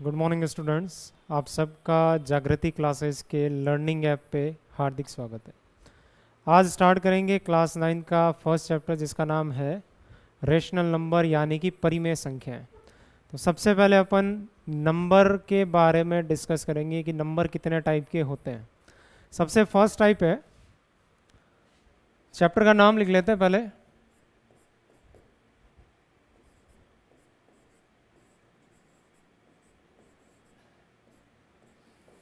Good morning students. आप सबका जागृति क्लासेस के लर्निंग ऐप पे हार्दिक स्वागत है। आज स्टार्ट करेंगे क्लास 9 का फर्स्ट चैप्टर जिसका नाम है रेशनल नंबर यानी कि परिमेय संख्याएं। तो सबसे पहले अपन नंबर के बारे में डिस्कस करेंगे कि नंबर कितने टाइप के होते हैं। सबसे फर्स्ट टाइप है, चैप्टर का नाम लिख लेते हैं पहले,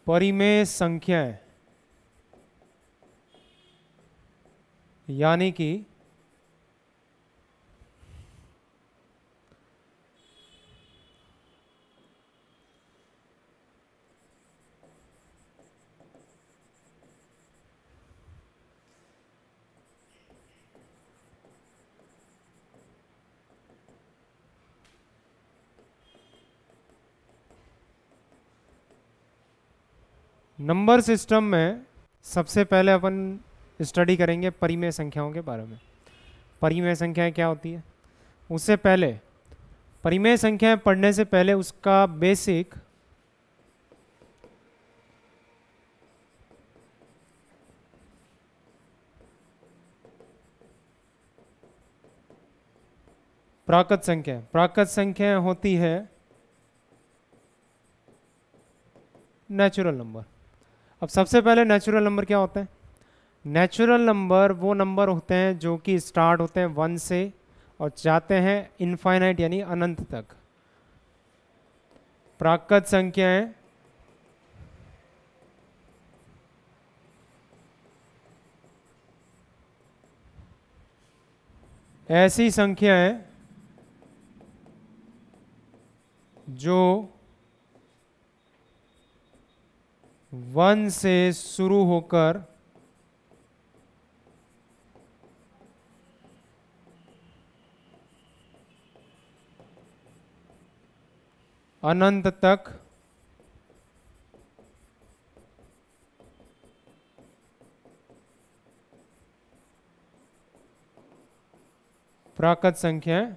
परिमेय संख्याएं यानी कि नंबर सिस्टम में सबसे पहले अपन स्टडी करेंगे परिमेय संख्याओं के बारे में। परिमेय संख्याएं क्या होती है, उससे पहले परिमेय संख्याएं पढ़ने से पहले उसका बेसिक प्राकृत संख्या होती है नेचुरल नंबर। अब सबसे पहले नेचुरल नंबर क्या होते हैं? नेचुरल नंबर वो नंबर होते हैं जो कि स्टार्ट होते हैं 1 से और जाते हैं इनफाइनाइट यानी अनंत तक। प्राकृत संख्याएं ऐसी संख्याएं जो 1 से शुरू होकर अनंत तक प्राकृत संख्याएं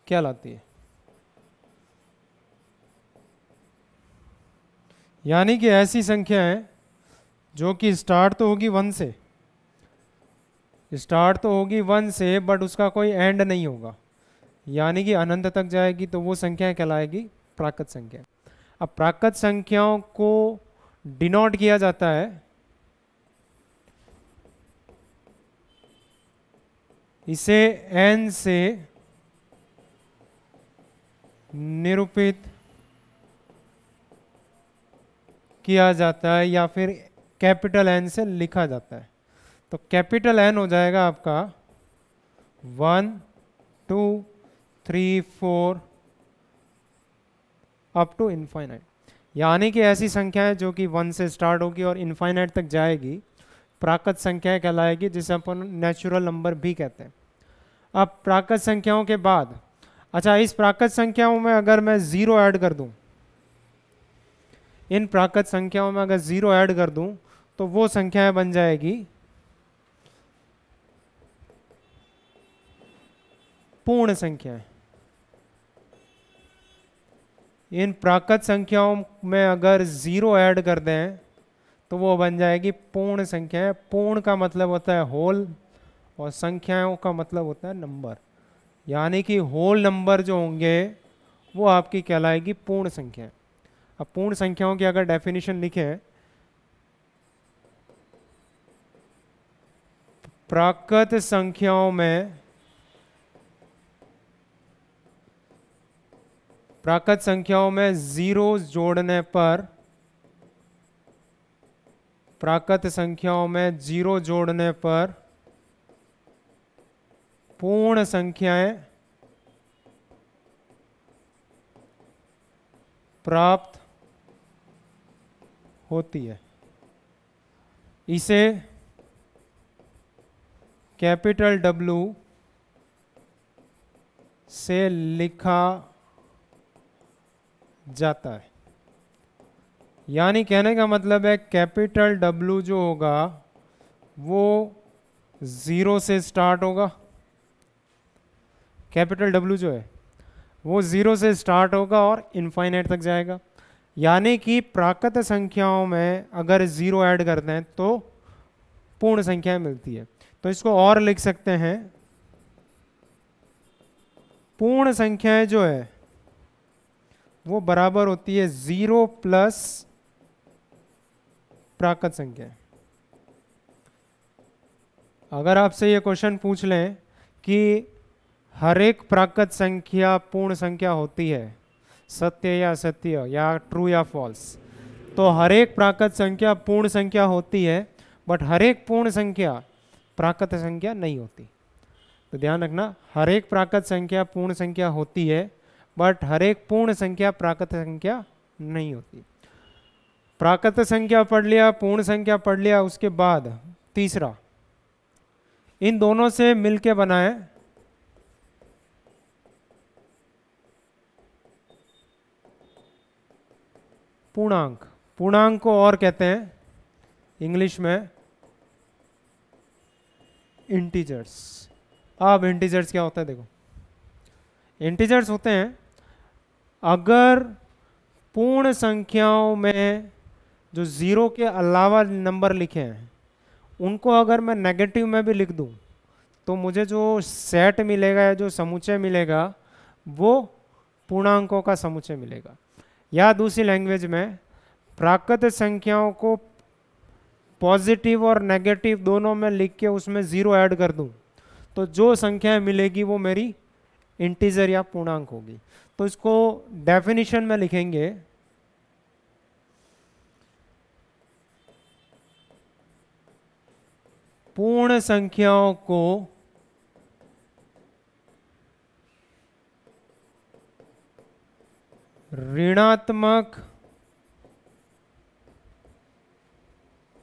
कहलाती है। यानी कि ऐसी संख्याएं जो कि स्टार्ट तो होगी 1 से, बट उसका कोई एंड नहीं होगा, यानी कि अनंत तक जाएगी, तो वो संख्या कहलाएगी प्राकृत संख्या। अब प्राकृत संख्याओं को डिनोट किया जाता है इसे n से निरूपित किया जाता है या फिर कैपिटल N से लिखा जाता है। तो कैपिटल N हो जाएगा आपका 1 2 3 4 अप टू इनफाइनाइट। यानी कि ऐसी संख्याएं जो कि 1 से स्टार्ट होगी और इनफाइनाइट तक जाएगी प्राकृत संख्याएं कहलाएगी, जिसे अपन नेचुरल नंबर भी कहते हैं। अब प्राकृत संख्याओं के बाद, अच्छा, इस प्राकृत संख्याओं में अगर मैं जीरो ऐड कर दूं, इन प्राकृत संख्याओं में अगर जीरो ऐड कर दूं तो वो संख्याएं बन जाएगी पूर्ण संख्याएं। इन प्राकृत संख्याओं में अगर जीरो ऐड कर दें तो वो बन जाएगी पूर्ण संख्याएं। पूर्ण का मतलब होता है होल और संख्याओं का मतलब होता है नंबर, यानी कि होल नंबर जो होंगे वो आपकी कहलाएगी पूर्ण संख्याएं। अब पूर्ण संख्याओं की अगर डेफिनेशन लिखें, प्राकृत संख्याओं में जीरो जोड़ने पर, प्राकृत संख्याओं में जीरो जोड़ने पर पूर्ण संख्याएं प्राप्त होती है। इसे कैपिटल W से लिखा जाता है। यानी कहने का मतलब है कैपिटल W जो होगा वो 0 से स्टार्ट होगा, कैपिटल W जो है। वो 0 से स्टार्ट होगा और इनफाइनाइट तक जाएगा। यानी कि प्राकृत संख्याओं में अगर 0 ऐड करते हैं तो पूर्ण संख्याएं मिलती है। तो इसको और लिख सकते हैं, पूर्ण संख्याएं जो है वो बराबर होती है 0 प्लस प्राकृत संख्या। अगर आपसे ये क्वेश्चन पूछ लें कि हर एक प्राकृत संख्या पूर्ण संख्या होती है, सत्य या असत्य या ट्रू या फॉल्स, तो हर एक प्राकृत संख्या पूर्ण संख्या होती है, बट हर एक पूर्ण संख्या प्राकृत संख्या नहीं होती। तो ध्यान रखना, हर एक प्राकृत संख्या पूर्ण संख्या होती है, बट हर एक पूर्ण संख्या प्राकृत संख्या नहीं होती। प्राकृत संख्या पढ़ लिया, पूर्ण संख्या पढ़ लिया, उसके बाद तीसरा, इन दोनों से मिलके बनाए पूर्णांक। पूर्णांक को और कहते हैं इंग्लिश में इंटीजर्स। अब इंटीजर्स क्या होता है देखो, इंटीजर्स होते हैं अगर पूर्ण संख्याओं में जो 0 के अलावा नंबर लिखे हैं उनको अगर मैं नेगेटिव में भी लिख दूं तो मुझे जो सेट मिलेगा या जो समुच्चय मिलेगा वो पूर्णांकों का समुच्चय मिलेगा। या दूसरी लैंग्वेज में, प्राकृत संख्याओं को पॉजिटिव और नेगेटिव दोनों में लिख के उसमें 0 ऐड कर दूं तो जो संख्या मिलेगी वो मेरी इंटीजर या पूर्णांक होगी। तो इसको डेफिनेशन में लिखेंगे, पूर्ण संख्याओं को ऋणात्मक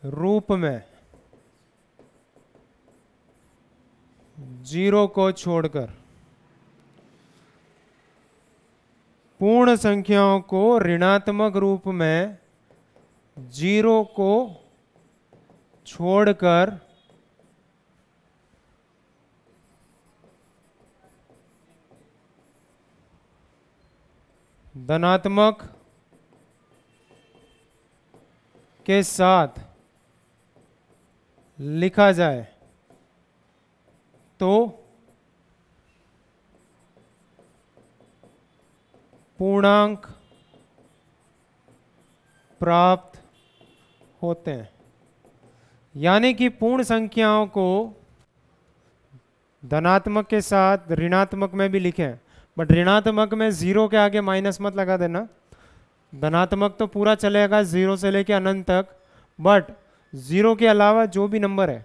रूप में 0 को छोड़कर, पूर्ण संख्याओं को ऋणात्मक रूप में 0 को छोड़कर धनात्मक के साथ लिखा जाए तो पूर्णांक प्राप्त होते हैं। यानी कि पूर्ण संख्याओं को धनात्मक के साथ ऋणात्मक में भी लिखें, बट ऋणात्मक में 0 के आगे माइनस मत लगा देना। धनात्मक तो पूरा चलेगा 0 से लेकर अनंत तक, बट 0 के अलावा जो भी नंबर है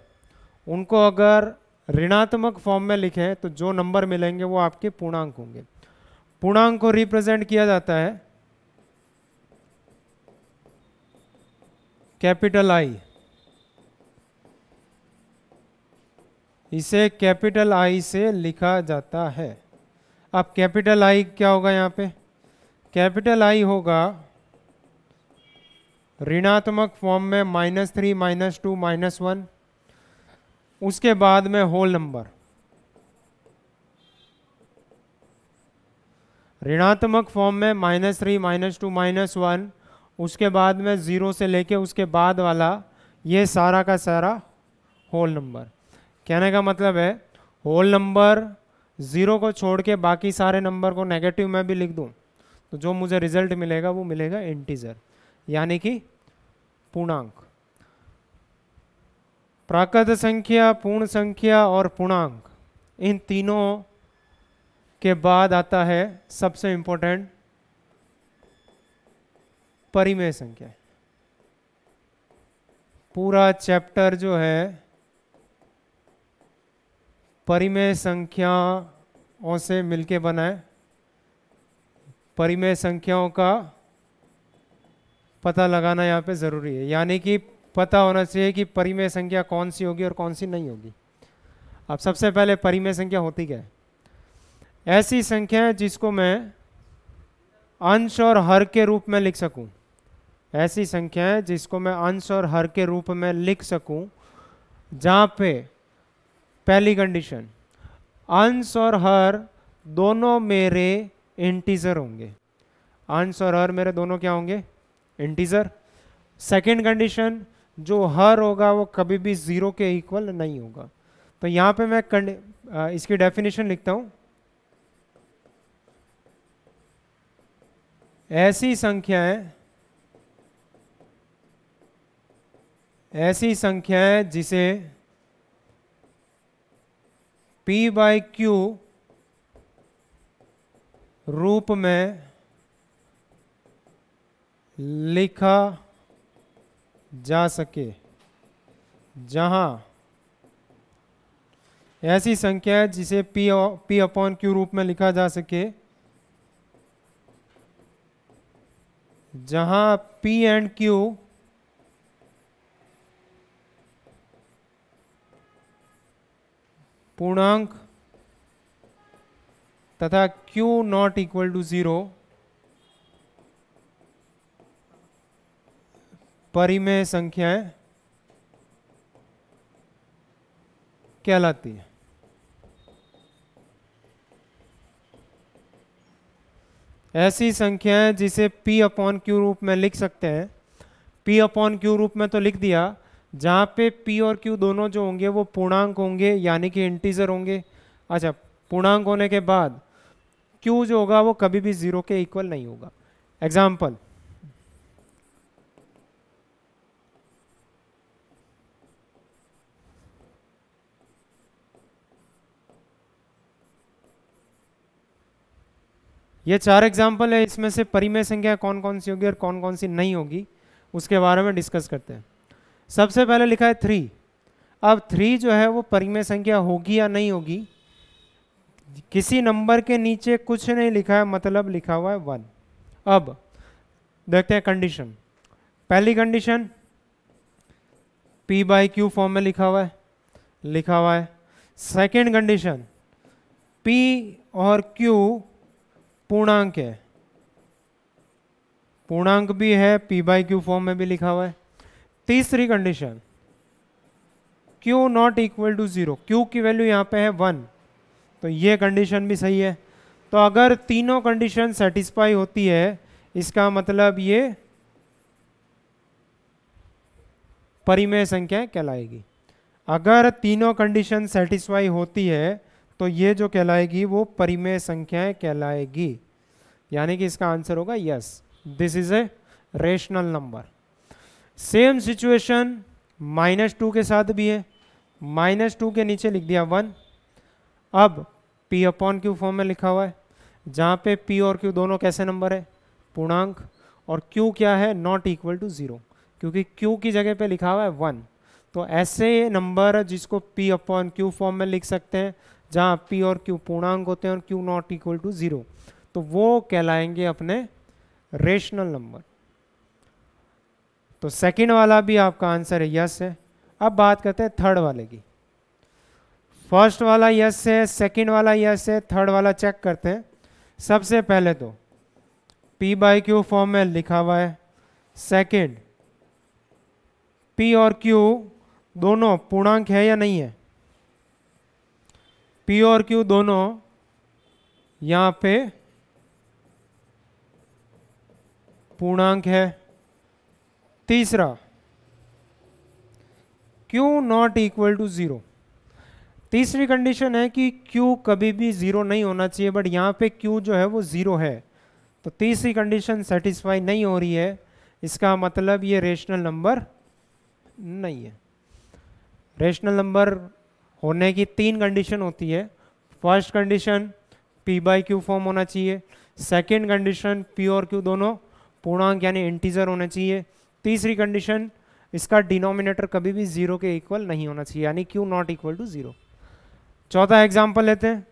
उनको अगर ऋणात्मक फॉर्म में लिखें तो जो नंबर मिलेंगे वो आपके पूर्णांक होंगे। पूर्णांक को रिप्रेजेंट किया जाता है कैपिटल आई। इसे कैपिटल आई से लिखा जाता है। अब कैपिटल आई क्या होगा यहाँ पे? कैपिटल आई होगा ऋणात्मक फॉर्म में -3, -2, -1, उसके बाद में होल नंबर। ऋणात्मक फॉर्म में -3, -2, -1, उसके बाद में 0 से लेके उसके बाद वाला ये सारा का सारा होल नंबर। कहने का मतलब है होल नंबर 0 को छोड़ के बाकी सारे नंबर को नेगेटिव में भी लिख दूं तो जो मुझे रिजल्ट मिलेगा वो मिलेगा इंटीजर, यानी कि पूर्णांक। प्राकृत संख्या, पूर्ण संख्या और पूर्णांक, इन तीनों के बाद आता है सबसे इंपॉर्टेंट परिमेय संख्या। पूरा चैप्टर जो है परिमेय संख्याओं से मिलके बना है। परिमेय संख्याओं का पता लगाना यहाँ पे ज़रूरी है, यानी कि पता होना चाहिए कि परिमेय संख्या कौन सी होगी और कौन सी नहीं होगी। अब सबसे पहले परिमेय संख्या होती क्या है? ऐसी संख्या है जिसको मैं अंश और हर के रूप में लिख सकूं। ऐसी संख्या है जिसको मैं अंश और हर के रूप में लिख सकूं, जहाँ पे पहली कंडीशन, अंश और हर दोनों मेरे इंटीजर होंगे। अंश और हर मेरे दोनों क्या होंगे? इंटीजर। सेकेंड कंडीशन, जो हर होगा वो कभी भी जीरो के इक्वल नहीं होगा। तो यहाँ पे मैं इसकी डेफिनेशन लिखता हूँ। ऐसी संख्याएं जिसे P बाई क्यू रूप में लिखा जा सके, जहां ऐसी संख्या है जिसे P अपॉन क्यू रूप में लिखा जा सके जहां P एंड Q पूर्णांक तथा Q नॉट इक्वल टू 0 परिमेय संख्याएं कहलाती है। ऐसी संख्याएं जिसे P अपॉन क्यू रूप में लिख सकते हैं। P अपॉन क्यू रूप में तो लिख दिया, जहां पे P और Q दोनों जो होंगे वो पूर्णांक होंगे, यानी कि इंटीजर होंगे। अच्छा, पूर्णांक होने के बाद Q जो होगा वो कभी भी जीरो के इक्वल नहीं होगा। एग्जाम्पल, ये 4 एग्जाम्पल है, इसमें से परिमेय संख्या कौन कौन सी होगी और कौन कौन सी नहीं होगी उसके बारे में डिस्कस करते हैं। सबसे पहले लिखा है 3। अब 3 जो है वो परिमेय संख्या होगी या नहीं होगी? किसी नंबर के नीचे कुछ नहीं लिखा है, मतलब लिखा हुआ है 1। अब देखते हैं कंडीशन। पहली condition P by Q form में लिखा हुआ है। सेकेंड कंडीशन, P और Q पूर्णांक है, पूर्णांक भी है, P बाई क्यू फॉर्म में भी लिखा हुआ है। तीसरी condition, Q not equal to 0, Q की वैल्यू यहाँ पे है 1, तो ये कंडीशन भी सही है। तो अगर तीनों कंडीशन सेटिस्फाई होती है, इसका मतलब ये परिमेय संख्या कहलाएगी। अगर तीनों कंडीशन सेटिस्फाई होती है तो ये जो कहलाएगी वो परिमेय संख्याएं कहलाएगी, यानी कि इसका आंसर होगा yes, this is a rational number. Same situation -2 के साथ भी है। -2 के नीचे लिख दिया 1। अब P अपॉन क्यू फॉर्म में लिखा हुआ है, जहाँ पे P और Q दोनों कैसे नंबर है? पूर्णांक। और Q क्या है? नॉट इक्वल टू 0, क्योंकि Q की जगह पे लिखा हुआ है 1। तो ऐसे नंबर जिसको P अपॉन क्यू फॉर्म में लिख सकते हैं, जहाँ P और Q पूर्णांक होते हैं और Q नॉट इक्वल टू 0, तो वो कहलाएंगे अपने रेशनल नंबर। तो सेकंड वाला भी आपका आंसर है यस है। अब बात करते हैं थर्ड वाले की। फर्स्ट वाला यस है, सेकंड वाला यस है, थर्ड वाला चेक करते हैं। सबसे पहले तो P बाई क्यू फॉर्म में लिखा हुआ है। सेकंड, P और Q दोनों पूर्णांक है या नहीं है? P और Q दोनों यहां पे पूर्णांक है। तीसरा, Q नॉट इक्वल टू 0। तीसरी कंडीशन है कि Q कभी भी 0 नहीं होना चाहिए, बट यहाँ पे Q जो है वो 0 है, तो तीसरी कंडीशन सेटिस्फाई नहीं हो रही है, इसका मतलब ये रेशनल नंबर नहीं है। रेशनल नंबर होने की 3 कंडीशन होती है। First condition P by Q form होना चाहिए। सेकेंड कंडीशन P और Q दोनों पूर्णांक यानी इंटीजर होना चाहिए। तीसरी कंडीशन, इसका डिनोमिनेटर कभी भी 0 के इक्वल नहीं होना चाहिए, यानी Q नॉट इक्वल टू 0। चौथा एग्जाम्पल लेते हैं।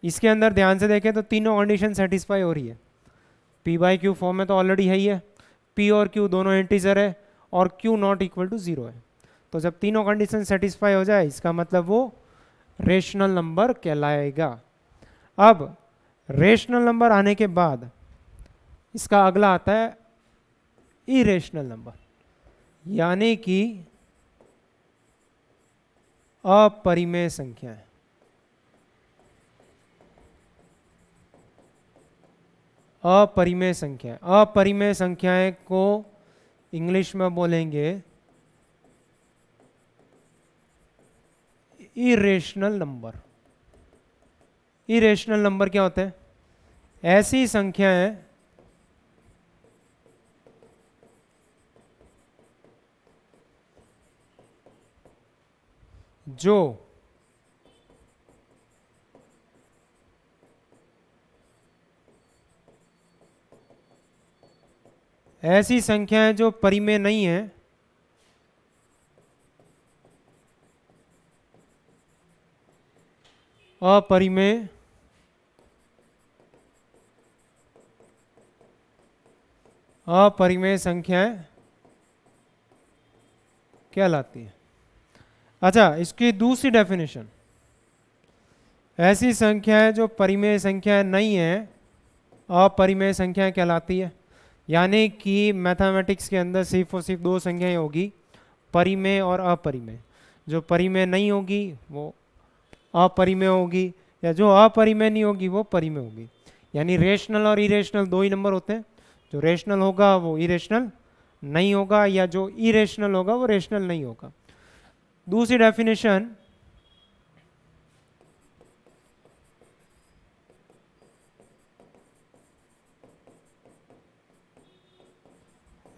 इसके अंदर ध्यान से देखें तो तीनों कंडीशन सेटिस्फाई हो रही है। P बाई क्यू फॉर्म में तो ऑलरेडी है ही है, P और Q दोनों इंटीजर है और Q नॉट इक्वल टू 0 है। तो जब तीनों कंडीशन सेटिस्फाई हो जाए, इसका मतलब वो रेशनल नंबर कहलाएगा। अब रेशनल नंबर आने के बाद इसका अगला आता है इरेशनल नंबर, यानी कि अपरिमेय संख्या है। अपरिमेय संख्या। अपरिमेय संख्याएं को इंग्लिश में बोलेंगे इरेशनल नंबर। इरेशनल नंबर क्या होते हैं? ऐसी संख्याएं जो ऐसी संख्याएं जो परिमेय नहीं है, अपरिमेय अपरिमेय संख्याएं कहलाती है। अच्छा, इसकी दूसरी डेफिनेशन, ऐसी संख्याएं जो परिमेय संख्याएं नहीं है अपरिमेय संख्याएं कहलाती है। यानी कि मैथमेटिक्स के अंदर सिर्फ और सिर्फ दो संख्याएं होगी, परिमेय और अपरिमेय। जो परिमेय नहीं होगी वो अपरिमेय होगी, या जो अपरिमेय नहीं होगी वो परिमेय होगी। यानी रेशनल और इरेशनल दो ही नंबर होते हैं। जो रेशनल होगा वो इरेशनल नहीं होगा, या जो इरेशनल होगा वो रेशनल नहीं होगा। दूसरी डेफिनेशन,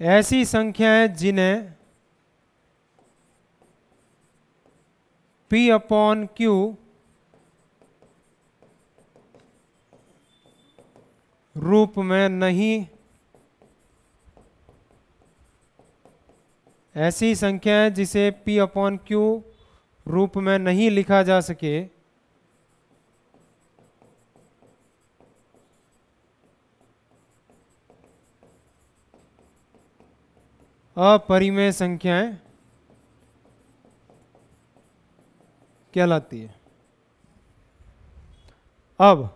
ऐसी संख्याएं जिन्हें P अपॉन Q रूप में नहीं, ऐसी संख्याएं जिसे P अपॉन Q रूप में नहीं लिखा जा सके, अपरिमेय संख्याएं कहलाती है। अब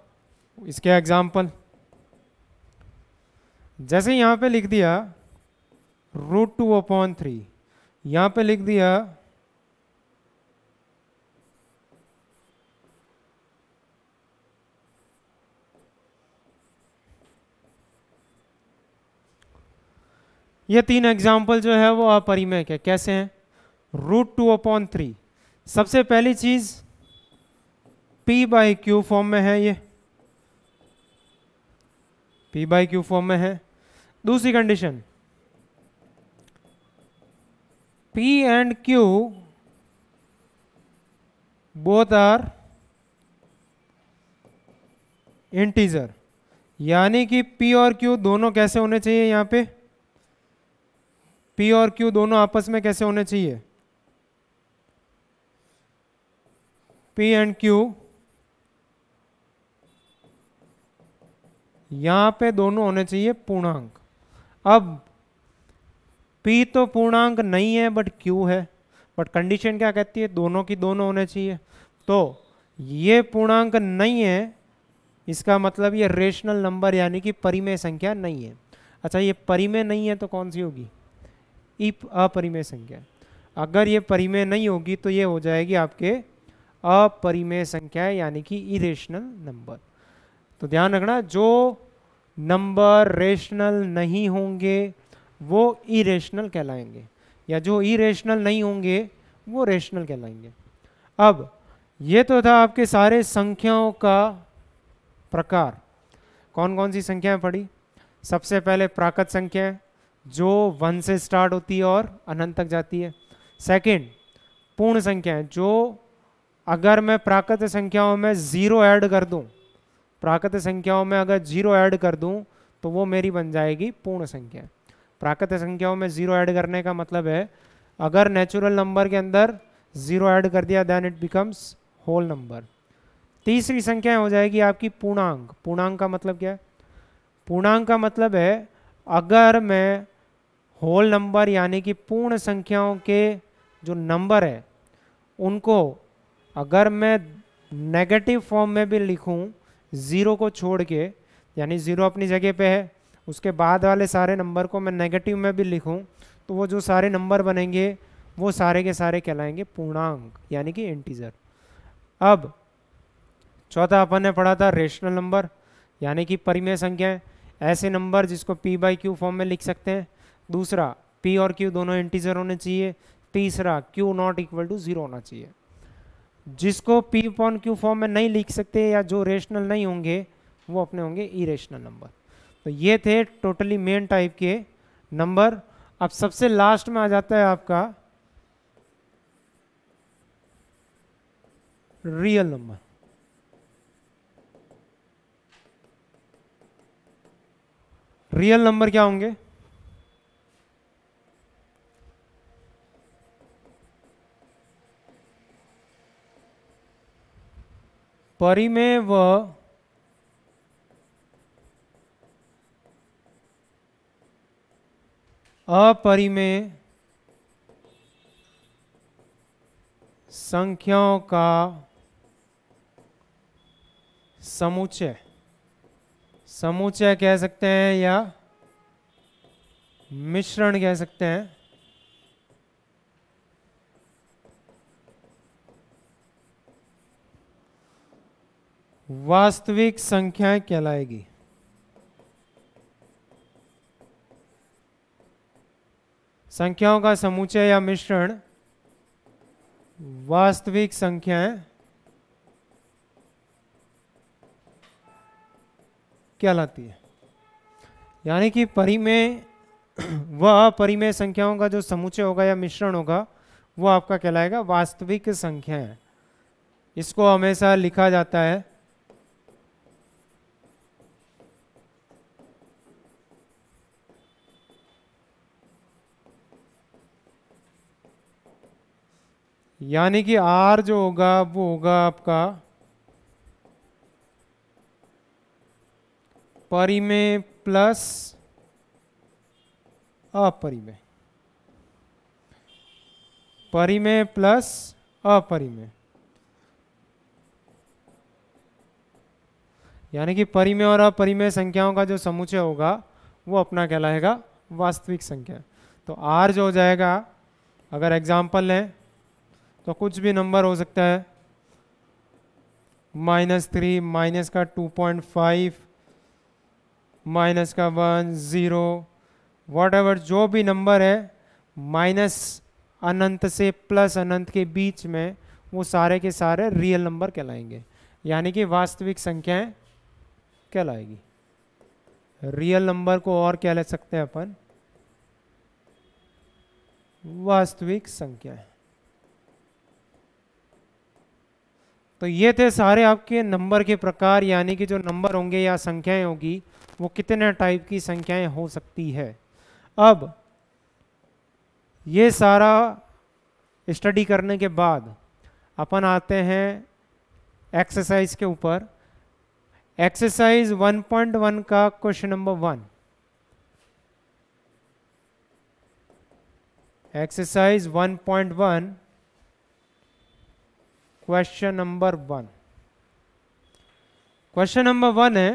इसके एग्जाम्पल, जैसे यहां पे लिख दिया √2/3, यहां पे लिख दिया ये तीन एग्जाम्पल जो है वो अपरिमेय के कैसे हैं? √2/3, सबसे पहली चीज P/Q फॉर्म में है, ये P/Q फॉर्म में है। दूसरी condition, P and Q both are integer. यानी कि P और Q दोनों कैसे होने चाहिए? यहां पे P और Q दोनों आपस में कैसे होने चाहिए? P एंड Q यहां पे दोनों होने चाहिए पूर्णांक। अब P तो पूर्णांक नहीं है बट Q है, बट कंडीशन क्या कहती है? दोनों की दोनों होने चाहिए। तो ये पूर्णांक नहीं है, इसका मतलब ये रेशनल नंबर यानी कि परिमेय संख्या नहीं है। अच्छा, ये परिमेय नहीं है तो कौन सी होगी? अपरिमेय संख्या। अगर ये परिमेय नहीं होगी तो ये हो जाएगी आपके अपरिमेय संख्या यानी कि इरेशनल नंबर। तो ध्यान रखना, जो नंबर रेशनल नहीं होंगे वो इरेशनल कहलाएंगे, या जो इरेशनल नहीं होंगे वो रेशनल कहलाएंगे। अब ये तो था आपके सारे संख्याओं का प्रकार। कौन कौन सी संख्याएं पढ़ी? सबसे पहले प्राकृत संख्याएं जो 1 से स्टार्ट होती है और अनंत तक जाती है। सेकंड, पूर्ण संख्याएं जो अगर मैं प्राकृत संख्याओं में 0 ऐड कर दूं, प्राकृत संख्याओं में अगर 0 ऐड कर दूं तो वो मेरी बन जाएगी पूर्ण संख्या। प्राकृत संख्याओं में 0 ऐड करने का मतलब है अगर नेचुरल नंबर के अंदर 0 ऐड कर दिया then it becomes whole number. तीसरी संख्या हो जाएगी आपकी पूर्णांक। पूर्णांक का मतलब क्या है? पूर्णांक का मतलब है अगर मैं होल नंबर यानी कि पूर्ण संख्याओं के जो नंबर है उनको अगर मैं नेगेटिव फॉर्म में भी लिखूं, 0 को छोड़ के, यानी 0 अपनी जगह पे है, उसके बाद वाले सारे नंबर को मैं नेगेटिव में भी लिखूं तो वो जो सारे नंबर बनेंगे वो सारे के सारे कहलाएंगे पूर्णांक यानी कि इंटीजर। अब चौथा अपन ने पढ़ा था रेशनल नंबर यानी कि परिमेय संख्याएं। ऐसे नंबर जिसको p बाई क्यू फॉर्म में लिख सकते हैं। दूसरा, p और q दोनों इंटीजर होने चाहिए। तीसरा, q नॉट इक्वल टू 0 होना चाहिए। जिसको p अपॉन q फॉर्म में नहीं लिख सकते या जो रेशनल नहीं होंगे वो अपने होंगे इरेशनल नंबर। तो ये थे टोटली मेन टाइप के नंबर। अब सबसे लास्ट में आ जाता है आपका रियल नंबर। रियल नंबर क्या होंगे? परिमेय व अपरिमेय संख्याओं का समुच्चय, समुच्चय कह सकते हैं या मिश्रण कह सकते हैं, वास्तविक संख्याएं कहलाएगी। संख्याओं का समुच्चय या मिश्रण वास्तविक संख्याएं कहलाती है। यानी कि परिमेय व अपरिमेय संख्याओं का जो समुच्चय होगा या मिश्रण होगा वो आपका कहलाएगा वास्तविक संख्याएं। इसको हमेशा लिखा जाता है यानी कि R जो होगा वो होगा आपका परिमेय प्लस अपरिमेय, परिमेय प्लस अपरिमेय। यानी कि परिमेय और अपरिमेय संख्याओं का जो समुच्चय होगा वो अपना कहलाएगा वास्तविक संख्या। तो R जो हो जाएगा, अगर एग्जाम्पल लें तो कुछ भी नंबर हो सकता है, -3, माइनस का 2.5, माइनस का 1, 0, वॉट एवर जो भी नंबर है माइनस अनंत से प्लस अनंत के बीच में, वो सारे के सारे रियल नंबर कहलाएंगे। यानी कि वास्तविक संख्याएं कहलाएगी। रियल नंबर को और क्या ले सकते हैं अपन? वास्तविक संख्याएं। तो ये थे सारे आपके नंबर के प्रकार, यानी कि जो नंबर होंगे या संख्याएं होगी वो कितने टाइप की संख्याएं हो सकती है। अब ये सारा स्टडी करने के बाद अपन आते हैं एक्सरसाइज के ऊपर। एक्सरसाइज 1.1 का question number 1। Exercise 1.1 question number 1। Question number 1 है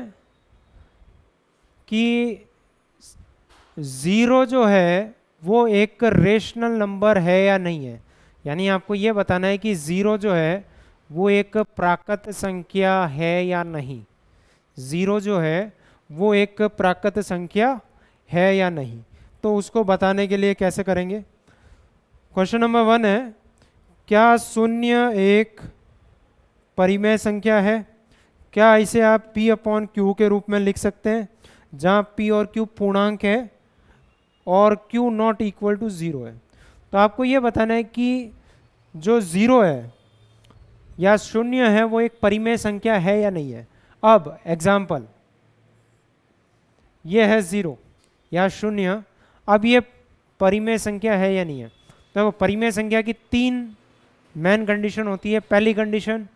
कि 0 जो है वो एक रेशनल नंबर है या नहीं है। यानी आपको ये बताना है कि 0 जो है वो एक प्राकृत संख्या है या नहीं। 0 जो है वो एक प्राकृत संख्या है या नहीं। तो उसको बताने के लिए कैसे करेंगे? क्वेश्चन नंबर 1 है, क्या 0 एक परिमेय संख्या है? क्या इसे आप p अपॉन क्यू के रूप में लिख सकते हैं, जहाँ p और q पूर्णांक है और q नॉट इक्वल टू 0 है। तो आपको ये बताना है कि जो 0 है या 0 है वो एक परिमेय संख्या है या नहीं है। अब एग्जाम्पल, ये है 0 या 0, अब ये परिमेय संख्या है या नहीं है। तो परिमेय संख्या की 3 मेन कंडीशन होती है। पहली condition,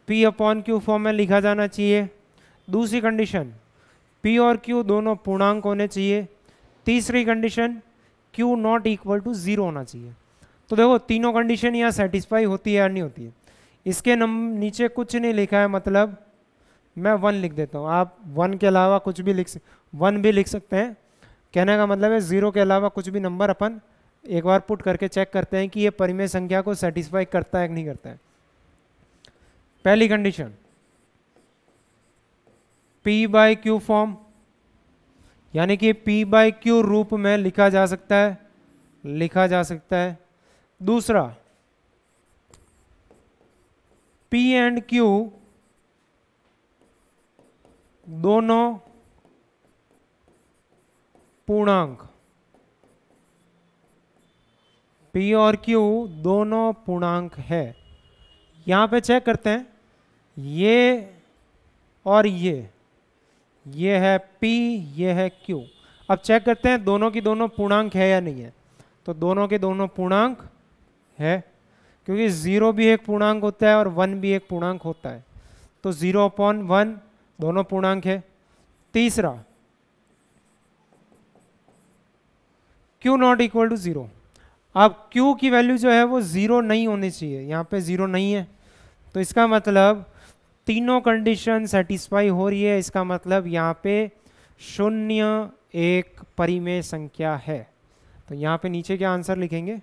p upon Q form में लिखा जाना चाहिए। दूसरी कंडीशन, p और q दोनों पूर्णांक होने चाहिए। तीसरी condition, q not equal to 0 होना चाहिए। तो देखो तीनों कंडीशन यहाँ सेटिस्फाई होती है या नहीं होती है। इसके नीचे कुछ नहीं लिखा है, मतलब मैं 1 लिख देता हूँ। आप 1 के अलावा कुछ भी 1 भी लिख सकते हैं। कहने का मतलब है 0 के अलावा कुछ भी नंबर अपन एक बार पुट करके चेक करते हैं कि ये परिमेय संख्या को सेटिस्फाई करता है कि नहीं करता है। पहली condition, p by Q form, यानी कि P बाई क्यू रूप में लिखा जा सकता है। दूसरा, P एंड Q दोनों पूर्णांक, P और Q दोनों पूर्णांक है। यहां पे चेक करते हैं, ये और ये है P, ये है Q। अब चेक करते हैं दोनों की दोनों पूर्णांक है या नहीं है। तो दोनों के दोनों पूर्णांक है, क्योंकि 0 भी एक पूर्णांक होता है और 1 भी एक पूर्णांक होता है। तो 0/1 दोनों पूर्णांक है। तीसरा, Q नॉट इक्वल टू 0। अब Q की वैल्यू जो है वो 0 नहीं होनी चाहिए, यहाँ पे 0 नहीं है, तो इसका मतलब तीनों कंडीशन सेटिस्फाई हो रही है। इसका मतलब यहाँ पे 0 एक परिमेय संख्या है। तो यहाँ पे नीचे क्या आंसर लिखेंगे?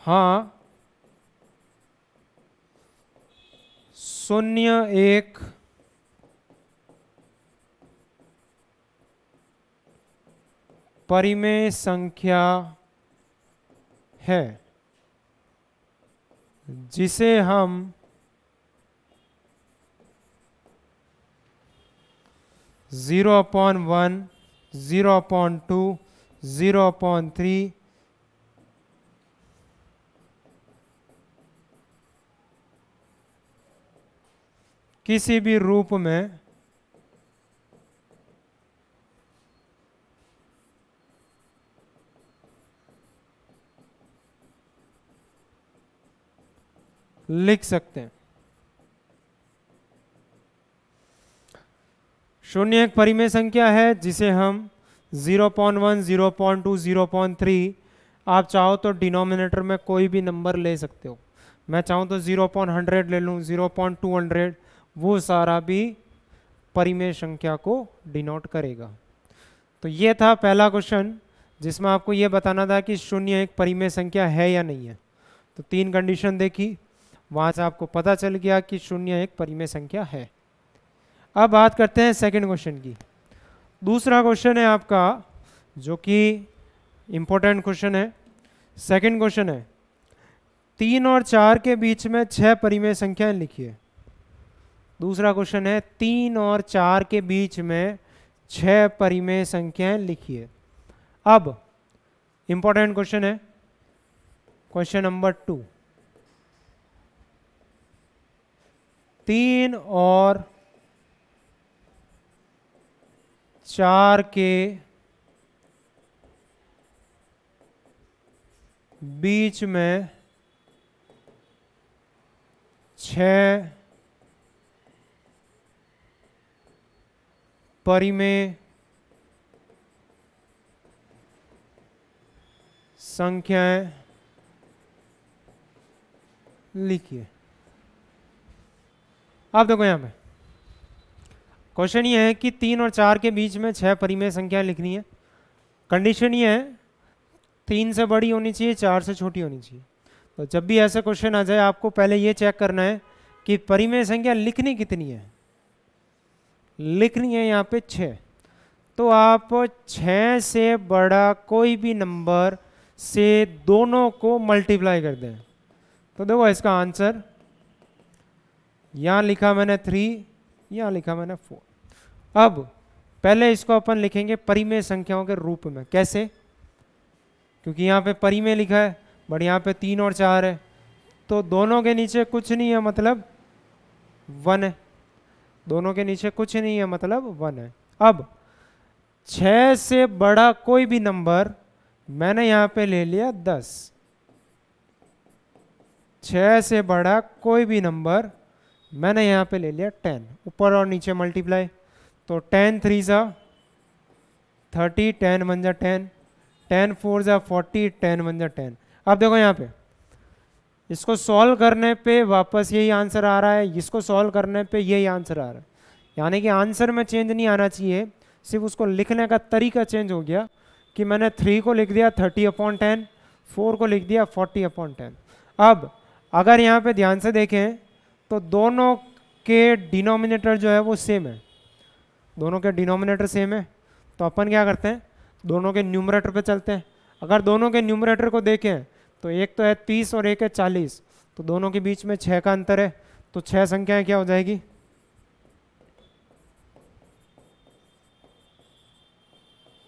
हाँ, 0 एक परिमेय संख्या है जिसे हम 0/1, 0/2, 0/3 किसी भी रूप में लिख सकते हैं। 0 एक परिमेय संख्या है जिसे हम 0/1, 0/2, 0/3, आप चाहो तो डिनोमिनेटर में कोई भी नंबर ले सकते हो। मैं चाहूँ तो 0/100 ले लूँ, 0/200, वो सारा भी परिमेय संख्या को डिनोट करेगा। तो ये था पहला क्वेश्चन जिसमें आपको ये बताना था कि 0 एक परिमेय संख्या है या नहीं है। तो 3 कंडीशन देखी, वहाँ से आपको पता चल गया कि 0 एक परिमेय संख्या है। अब बात करते हैं सेकंड क्वेश्चन की। दूसरा क्वेश्चन है आपका जो कि इंपॉर्टेंट क्वेश्चन है। सेकंड क्वेश्चन है, 3 और 4 के बीच में 6 परिमेय संख्याएं लिखिए। दूसरा क्वेश्चन है 3 और 4 के बीच में 6 परिमेय संख्याएं लिखिए। अब इंपॉर्टेंट क्वेश्चन है क्वेश्चन नंबर 2। 3 और 4 के बीच में 6 परिमेय संख्याएं लिखिए। अब देखो यहाँ पे क्वेश्चन ये है कि 3 और 4 के बीच में 6 परिमेय संख्याएं लिखनी है। कंडीशन ये है 3 से बड़ी होनी चाहिए, 4 से छोटी होनी चाहिए। तो जब भी ऐसा क्वेश्चन आ जाए आपको पहले ये चेक करना है कि परिमेय संख्या लिखनी कितनी है। लिखनी है यहाँ पे 6। तो आप 6 से बड़ा कोई भी नंबर से दोनों को मल्टीप्लाई कर दें। तो देखो इसका आंसर यहाँ लिखा मैंने 3, यहाँ लिखा मैंने 4। अब पहले इसको अपन लिखेंगे परिमेय संख्याओं के रूप में। कैसे? क्योंकि यहाँ पे परिमेय लिखा है बट यहाँ पे 3 और 4 है, तो दोनों के नीचे कुछ नहीं है मतलब 1 है। दोनों के नीचे कुछ नहीं है मतलब 1 है। अब 6 से बड़ा कोई भी नंबर मैंने यहाँ पे ले लिया 10। 6 से बड़ा कोई भी नंबर मैंने यहाँ पे ले लिया 10। ऊपर और नीचे मल्टीप्लाई, तो 10 3 जा 30, 10 1 जा 10, 10 4 जा 40, 10 1 जा 10। अब देखो यहाँ पे इसको सॉल्व करने पे वापस यही आंसर आ रहा है, इसको सॉल्व करने पे यही आंसर आ रहा है। यानी कि आंसर में चेंज नहीं आना चाहिए, सिर्फ उसको लिखने का तरीका चेंज हो गया कि मैंने 3 को लिख दिया 30/10, 4 को लिख दिया 40/10। अब अगर यहाँ पे ध्यान से देखें तो दोनों के डिनोमिनेटर जो है वो सेम है। दोनों के डिनोमिनेटर सेम है, तो अपन क्या करते हैं, दोनों के न्यूमरेटर पे चलते हैं। अगर दोनों के न्यूमरेटर को देखें तो एक तो है 30 और एक है 40, तो दोनों के बीच में 6 का अंतर है, तो 6 संख्याएं क्या हो जाएगी,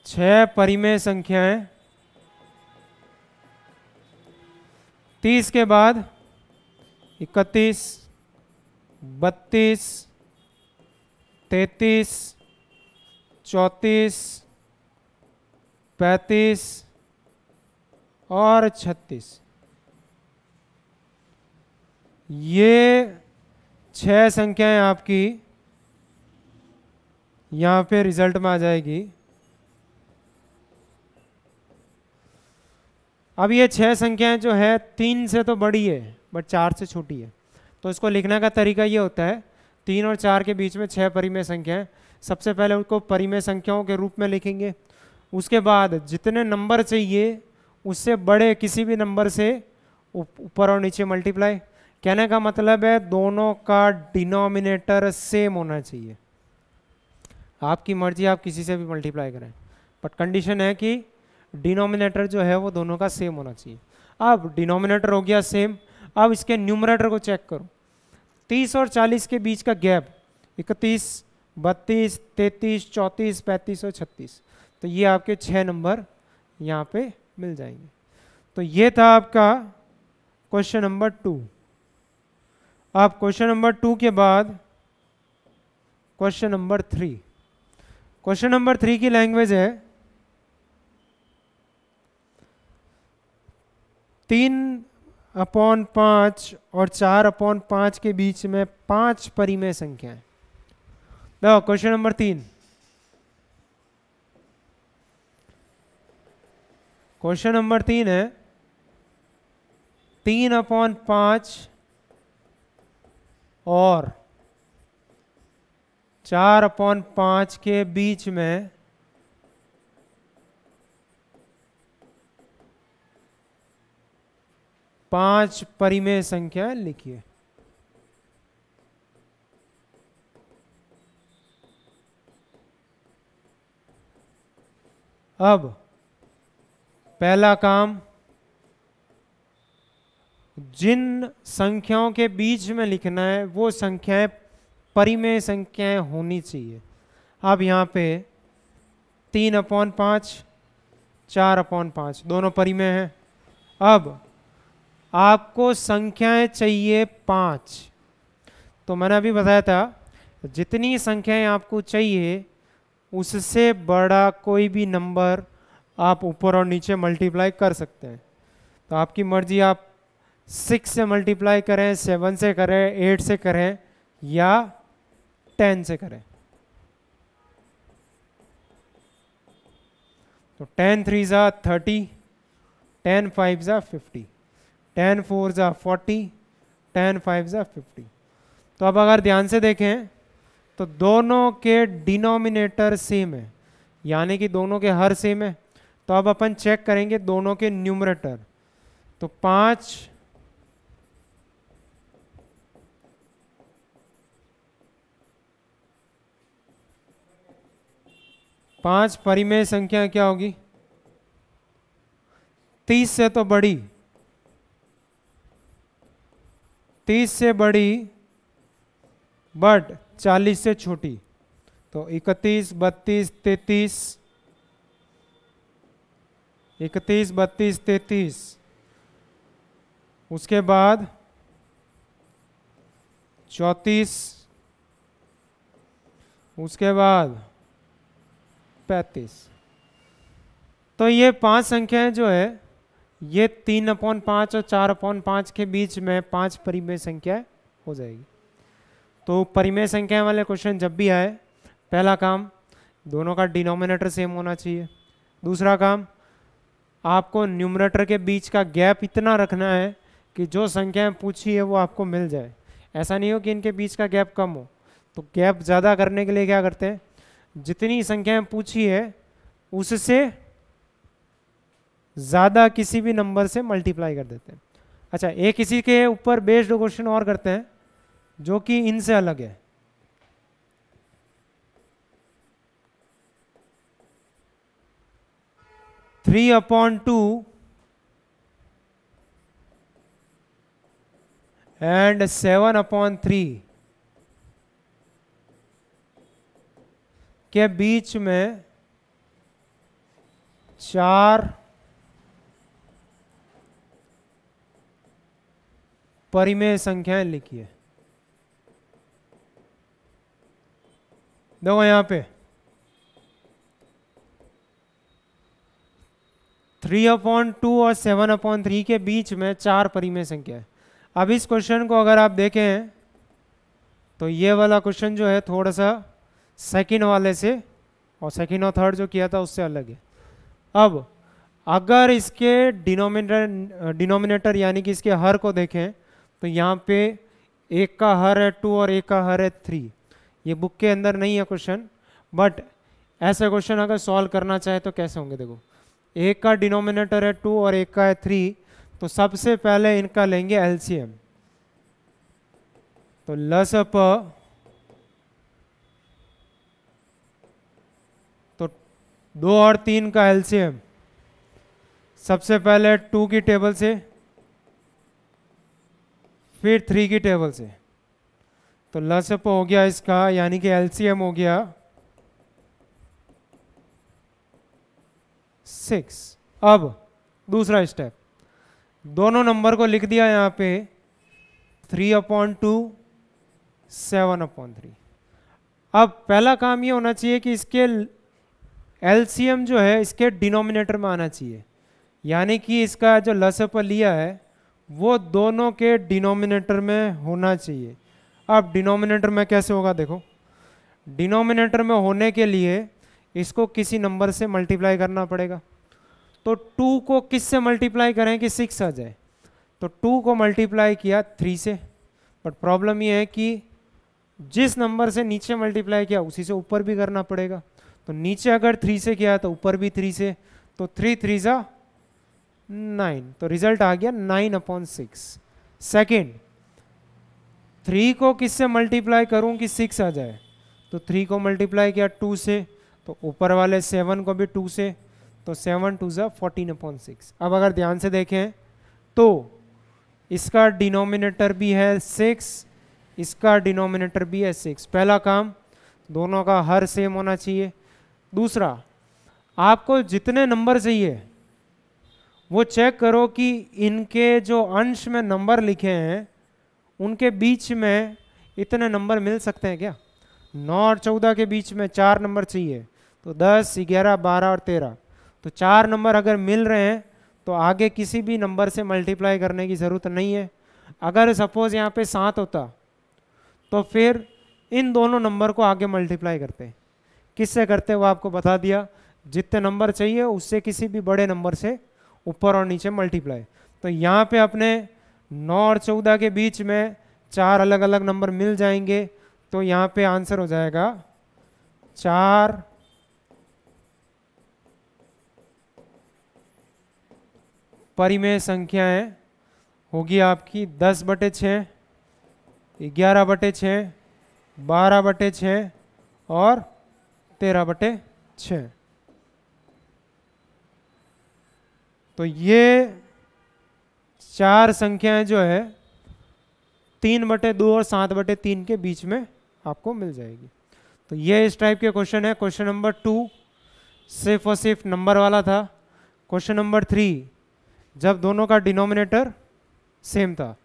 6 परिमेय संख्याएं। 30 के बाद 31, 32, 33, 34, 35 और 36, ये 6 संख्याएं आपकी यहां पे रिजल्ट में आ जाएगी। अब ये 6 संख्याएं जो है 3 से तो बड़ी है बट 4 से छोटी है, तो इसको लिखने का तरीका ये होता है, 3 और 4 के बीच में 6 परिमेय संख्याएं, सबसे पहले उनको परिमेय संख्याओं के रूप में लिखेंगे। उसके बाद जितने नंबर चाहिए उससे बड़े किसी भी नंबर से ऊपर और नीचे मल्टीप्लाई। कहने का मतलब है दोनों का डिनोमिनेटर सेम होना चाहिए। आपकी मर्जी, आप किसी से भी मल्टीप्लाई करें, बट कंडीशन है कि डिनोमिनेटर जो है वो दोनों का सेम होना चाहिए। अब डिनोमिनेटर हो गया सेम, अब इसके न्यूमरेटर को चेक करो। 30 और 40 के बीच का गैप 31, 32, 33, 34, 35 और 36, तो ये आपके 6 नंबर यहाँ पे मिल जाएंगे। तो ये था आपका क्वेश्चन नंबर 2। अब क्वेश्चन नंबर 2 के बाद क्वेश्चन नंबर 3। क्वेश्चन नंबर 3 की लैंग्वेज है 3/5 और 4/5 के बीच में 5 परिमेय संख्याएं। देखो क्वेश्चन नंबर 3, क्वेश्चन नंबर 3 है 3/5 और 4/5 के बीच में 5 परिमेय संख्या लिखिए। अब पहला काम, जिन संख्याओं के बीच में लिखना है वो संख्याएं परिमेय संख्याएं होनी चाहिए। अब यहाँ पे 3/5, 4/5 दोनों परिमेय हैं। अब आपको संख्याएं चाहिए 5, तो मैंने अभी बताया था जितनी संख्याएं आपको चाहिए उससे बड़ा कोई भी नंबर आप ऊपर और नीचे मल्टीप्लाई कर सकते हैं। तो आपकी मर्जी, आप 6 से मल्टीप्लाई करें, 7 से करें, 8 से करें या 10 से करें। तो 10 3 जा 30, 10 5 जा 50, 10 4 जा 40, 10 5 जा 50। तो अब अगर ध्यान से देखें तो दोनों के डिनोमिनेटर सेम है, यानी कि दोनों के हर सेम है। तो अब अपन चेक करेंगे दोनों के न्यूमरेटर। तो 5 परिमेय संख्या क्या होगी, 30 से तो बड़ी, 30 से बड़ी बट 40 से छोटी। तो 31, 32, 33, 31, 32, 33, उसके बाद 34, उसके बाद 35। तो ये 5 संख्याएं जो है ये 3/5 और 4/5 के बीच में 5 परिमेय संख्या हो जाएगी। तो परिमेय संख्या वाले क्वेश्चन जब भी आए, पहला काम दोनों का डिनोमिनेटर सेम होना चाहिए। दूसरा काम, आपको न्यूमरेटर के बीच का गैप इतना रखना है कि जो संख्याएं पूछी है वो आपको मिल जाए। ऐसा नहीं हो कि इनके बीच का गैप कम हो। तो गैप ज़्यादा करने के लिए क्या करते हैं, जितनी संख्याएं पूछी है उससे ज़्यादा किसी भी नंबर से मल्टीप्लाई कर देते हैं। अच्छा, एक इसी के ऊपर बेस्ड क्वेश्चन और करते हैं जो कि इनसे अलग है। 3/2 एंड 7/3 के बीच में 4 परिमेय संख्याएं लिखिए। देखो यहां पे 3/2 और 7/3 के बीच में 4 परिमेय संख्या है। अब इस क्वेश्चन को अगर आप देखें तो ये वाला क्वेश्चन जो है थोड़ा सा सेकंड वाले से और सेकंड और थर्ड जो किया था उससे अलग है। अब अगर इसके डिनोमिनेटर यानी कि इसके हर को देखें तो यहाँ पे एक का हर है 2 और एक का हर है 3। ये बुक के अंदर नहीं है क्वेश्चन, बट ऐसा क्वेश्चन अगर सॉल्व करना चाहे तो कैसे होंगे। देखो एक का डिनोमिनेटर है 2 और एक का है 3, तो सबसे पहले इनका लेंगे एलसीएम। तो लसप तो 2 और 3 का एलसीएम सबसे पहले 2 की टेबल से, फिर 3 की टेबल से। तो लसप हो गया इसका, यानी कि एलसीएम हो गया 6। अब दूसरा स्टेप, दोनों नंबर को लिख दिया यहाँ पे 3/2 7/3। अब पहला काम ये होना चाहिए कि इसके एलसीएम जो है इसके डिनोमिनेटर में आना चाहिए, यानी कि इसका जो लसप लिया है वो दोनों के डिनोमिनेटर में होना चाहिए। अब डिनोमिनेटर में कैसे होगा, देखो डिनोमिनेटर में होने के लिए इसको किसी नंबर से मल्टीप्लाई करना पड़ेगा। तो 2 को किस से मल्टीप्लाई करें कि 6 आ जाए, तो 2 को मल्टीप्लाई किया 3 से, बट प्रॉब्लम ये है कि जिस नंबर से नीचे मल्टीप्लाई किया उसी से ऊपर भी करना पड़ेगा। तो नीचे अगर 3 से किया तो ऊपर भी 3 से, तो 3 3 जा 9, तो रिजल्ट आ गया 9/6। सेकेंड, 3 को किससे मल्टीप्लाई करूं कि 6 आ जाए, तो 3 को मल्टीप्लाई किया 2 से, तो ऊपर वाले 7 को भी 2 से, तो 7 2 जा 14/6। अब अगर ध्यान से देखें तो इसका डिनोमिनेटर भी है 6, इसका डिनोमिनेटर भी है 6। पहला काम, दोनों का हर सेम होना चाहिए। दूसरा, आपको जितने नंबर चाहिए वो चेक करो कि इनके जो अंश में नंबर लिखे हैं उनके बीच में इतने नंबर मिल सकते हैं क्या। 9 और 14 के बीच में 4 नंबर चाहिए, तो 10 11 12 और 13, तो 4 नंबर अगर मिल रहे हैं तो आगे किसी भी नंबर से मल्टीप्लाई करने की ज़रूरत नहीं है। अगर सपोज यहाँ पे 7 होता तो फिर इन दोनों नंबर को आगे मल्टीप्लाई करते। किससे करते वो आपको बता दिया, जितने नंबर चाहिए उससे किसी भी बड़े नंबर से ऊपर और नीचे मल्टीप्लाई। तो यहाँ पे अपने 9 और 14 के बीच में 4 अलग अलग नंबर मिल जाएंगे, तो यहाँ पे आंसर हो जाएगा 4 परिमेय संख्याएं होगी आपकी 10/6, 11/6, 12/6 और 13/6। तो ये 4 संख्याएं जो है 3/2 और 7/3 के बीच में आपको मिल जाएगी। तो ये इस टाइप के क्वेश्चन है। क्वेश्चन नंबर 2 सिर्फ और सिर्फ नंबर वाला था। क्वेश्चन नंबर 3 जब दोनों का डिनोमिनेटर सेम था।